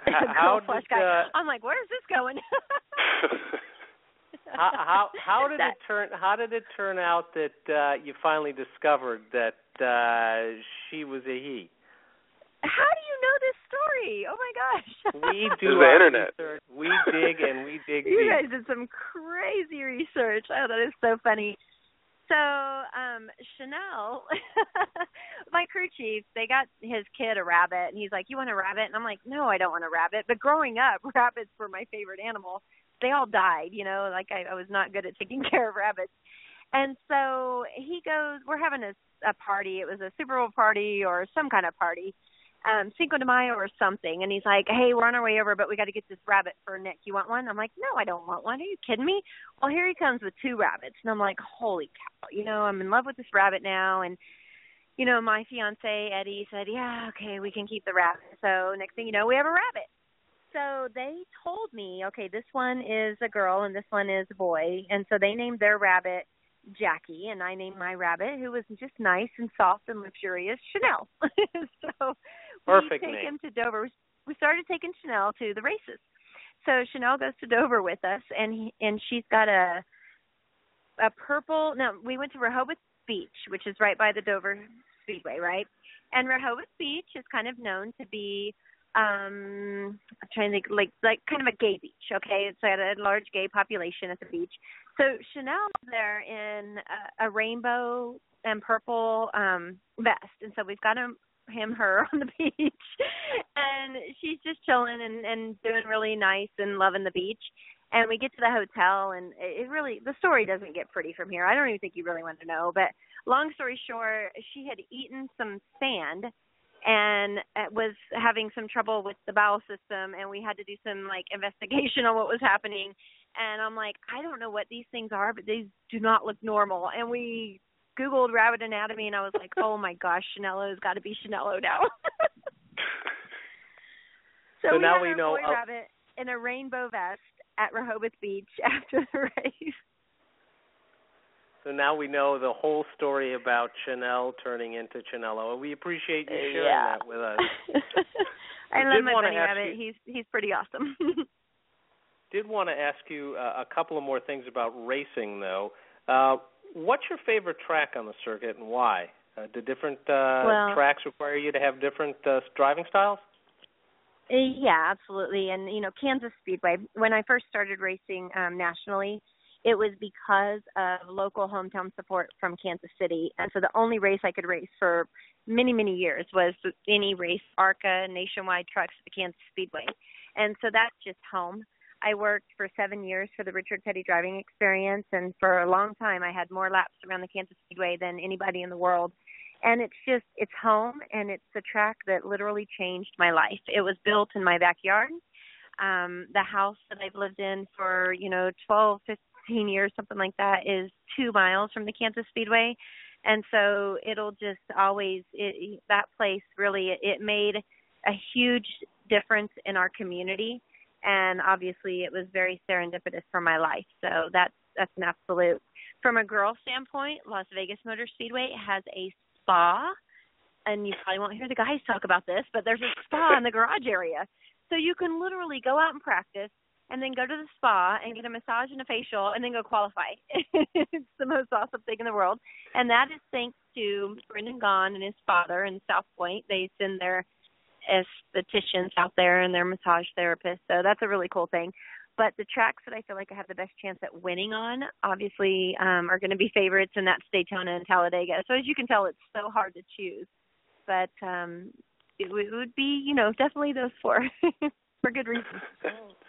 Girl/guy. I'm like, where's this going? How did it turn out that you finally discovered that she was a he? How do you know this story? Oh my gosh! We do the internet. Research. We dig You deep. guys did some crazy research. Oh, that is so funny. So, Chanel, my crew chief, they got his kid a rabbit, and he's like, you want a rabbit? And I'm like, no, I don't want a rabbit. But growing up, rabbits were my favorite animal. They all died, I was not good at taking care of rabbits. And so he goes, we're having a party. It was a Super Bowl party or some kind of party, Cinco de Mayo or something. And he's like, hey, we're on our way over, but we got to get this rabbit for Nick. You want one? I'm like, no, I don't want one. Are you kidding me? Well, here he comes with 2 rabbits. And I'm like, holy cow, I'm in love with this rabbit now. And, my fiance, Eddie, said, yeah, okay, we can keep the rabbit. So next thing you know, we have a rabbit. So they told me, okay, this one is a girl and this one is a boy. And so they named their rabbit Jackie, and I named my rabbit, who was just nice and soft and luxurious, Chanel. So Perfect we take name. him to Dover. We started taking Chanel to the races. So Chanel goes to Dover with us, and she's got a purple. No, we went to Rehoboth Beach, which is right by the Dover Speedway, right? And Rehoboth Beach is kind of known to be, I'm trying to think, like kind of a gay beach, okay? It's got a large gay population at the beach. So Chanel's there in a rainbow and purple vest, and so we've got her on the beach, and she's just chilling and doing really nice and loving the beach. And we get to the hotel, and it really, the story doesn't get pretty from here. I don't even think you really want to know, but long story short, she had eaten some sand and was having some trouble with the bowel system, and we had to do some like investigation on what was happening. And I'm like, I don't know what these things are, but these do not look normal. And we Googled rabbit anatomy, and I was like, oh my gosh, Chanello's got to be Chanello now. So now we know boy rabbit in a rainbow vest at Rehoboth Beach after the race. So now we know the whole story about Chanel turning into Chanello, and we appreciate you sharing that with us. I love my bunny rabbit. He's pretty awesome. Did want to ask you a couple of more things about racing, though. What's your favorite track on the circuit, and why? Do different tracks require you to have different driving styles? Yeah, absolutely. And, Kansas Speedway, when I first started racing nationally, it was because of local hometown support from Kansas City. And so the only race I could race for many, many years was any race, ARCA, nationwide trucks at the Kansas Speedway. And so that's just home. I worked for 7 years for the Richard Petty Driving Experience, and for a long time I had more laps around the Kansas Speedway than anybody in the world. And it's home, and it's a track that literally changed my life. It was built in my backyard. The house that I've lived in for, 12, 15 years, something like that, is 2 miles from the Kansas Speedway. And so it'll just always, that place really, it made a huge difference in our community. And obviously it was very serendipitous for my life. So that's an absolute. From a girl standpoint, Las Vegas Motor Speedway has a spa, and you probably won't hear the guys talk about this, but there's a spa in the garage area. So you can literally go out and practice and then go to the spa and get a massage and a facial and then go qualify. It's the most awesome thing in the world. And that is thanks to Brendan Gaughan and his father in South Point. They send their estheticians out there and their massage therapists. So that's a really cool thing. But the tracks that I feel like I have the best chance at winning on, obviously, are going to be favorites, and that's Daytona and Talladega. So as you can tell, it's so hard to choose. But it would be, definitely those 4 for good reason.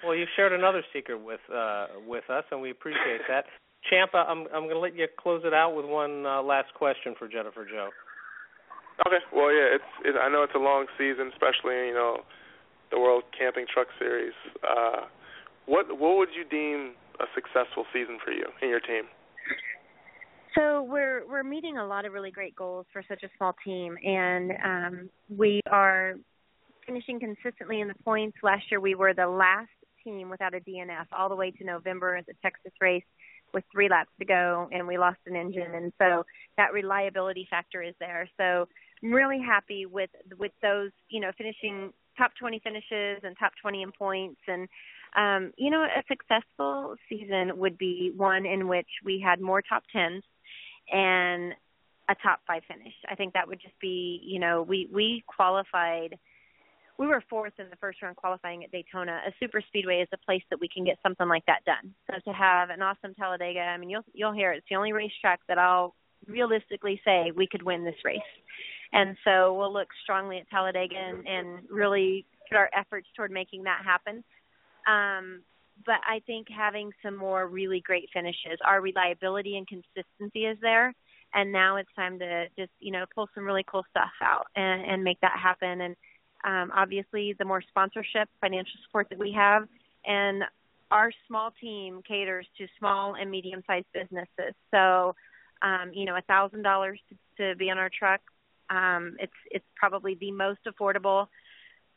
Well, you've shared another secret with us, and we appreciate that. Champa, I'm going to let you close it out with one last question for Jennifer Jo. Okay. Well, yeah, I know it's a long season, especially the World Camping Truck Series. What would you deem a successful season for you and your team? So we're meeting a lot of really great goals for such a small team, and we are finishing consistently in the points. Last year we were the last team without a DNF all the way to November at the Texas race with 3 laps to go, and we lost an engine, and so that reliability factor is there. So I'm really happy with those, finishing top 20 finishes and top 20 in points. And, a successful season would be one in which we had more top 10s and a top 5 finish. I think that would just be, we qualified. We were 4th in the first round qualifying at Daytona. A super speedway is a place that we can get something like that done. So to have an awesome Talladega, I mean, you'll hear it's the only racetrack that I'll realistically say we could win this race. And so we'll look strongly at Talladega and really put our efforts toward making that happen. But I think having some more really great finishes, our reliability and consistency is there. And now it's time to just, pull some really cool stuff out and make that happen. And obviously the more sponsorship, financial support that we have, and our small team caters to small and medium-sized businesses. So, $1,000 to be on our truck, it's probably the most affordable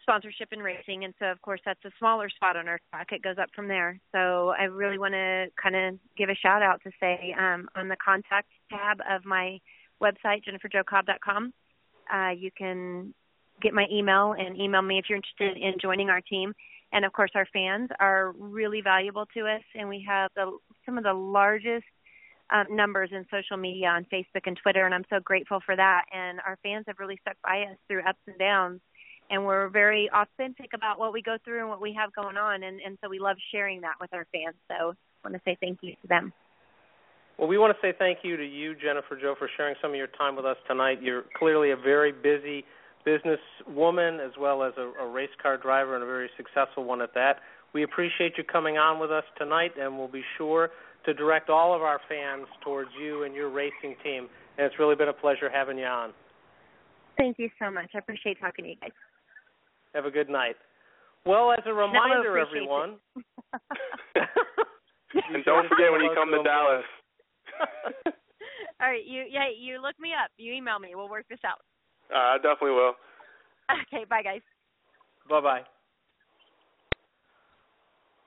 sponsorship in racing. And so, of course, that's a smaller spot on our truck. It goes up from there. So I really want to kind of give a shout-out to say on the contact tab of my website, jenniferjocobb.com, you can get my email and email me if you're interested in joining our team. And, of course, our fans are really valuable to us, and we have some of the largest numbers in social media on Facebook and Twitter, and I'm so grateful for that. And our fans have really stuck by us through ups and downs, and we're very authentic about what we go through and what we have going on, and so we love sharing that with our fans. So I want to say thank you to them. Well, we want to say thank you to you, Jennifer Jo, for sharing some of your time with us tonight. You're clearly a very busy businesswoman as well as a race car driver, and a very successful one at that. We appreciate you coming on with us tonight, and we'll be sure to direct all of our fans towards you and your racing team. And it's really been a pleasure having you on. Thank you so much. I appreciate talking to you guys. Have a good night. Well, as a reminder, everyone. And don't forget when you come to Dallas. All right, you look me up. You email me. We'll work this out. I definitely will. Okay, bye, guys. Bye-bye.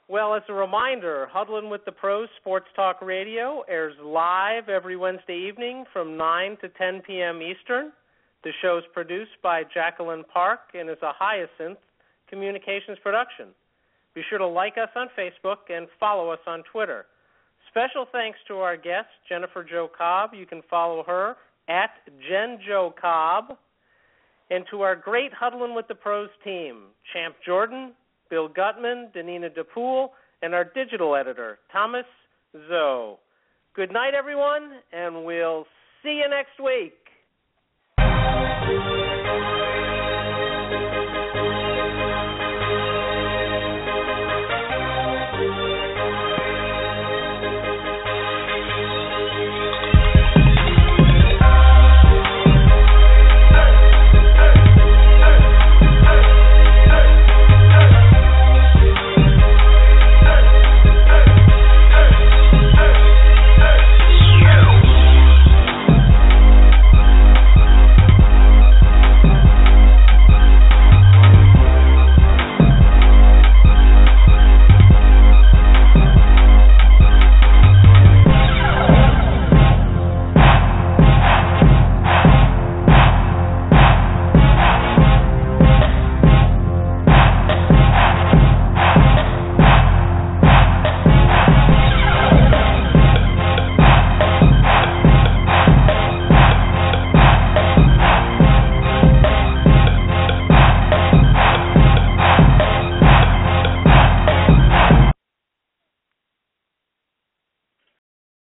Well, as a reminder, Huddlin' with the Pros Sports Talk Radio airs live every Wednesday evening from 9 to 10 p.m. Eastern. The show is produced by Jacqueline Park and is a Hyacinth Communications production. Be sure to like us on Facebook and follow us on Twitter. Special thanks to our guest, Jennifer Jo Cobb. You can follow her at Jo Cobb. And to our great Huddlin' with the Pros team, Champ Jordan, Bill Gutman, Danina DePool, and our digital editor, Thomas Zoe. Good night, everyone, and we'll see you next week.